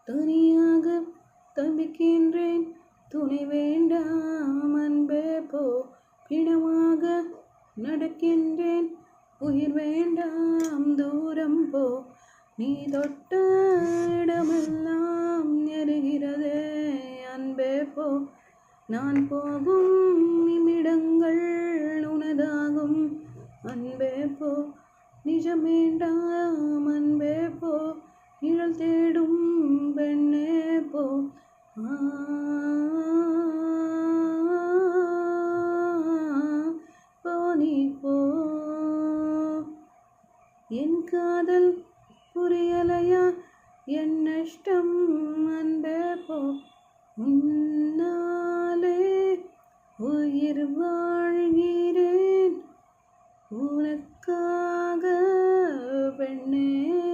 தனியாக தவிக்கின்றேன் துணை வேண்டாம் அன்பே போ. பிணமாக நடக்கின்றேன் உயிர் வேண்டாம் தூரம் போ. நீ தொட்ட இடமெல்லாம் எரிகிறதே அன்பே போ. நான் போகும் நிமிடங்கள் உனதாகும் அன்பே போ. நிஜம் வேண்டாம் அன்பே போ. நிழல் தேடும் பெண்ணே போ. போ நீ போ. என் காதல் புரியலையா என் நஷ்டம் அன்பே போ. உன்னாலே உயிர் வாழ்கிறேன் உனக்காக பெண்ணே.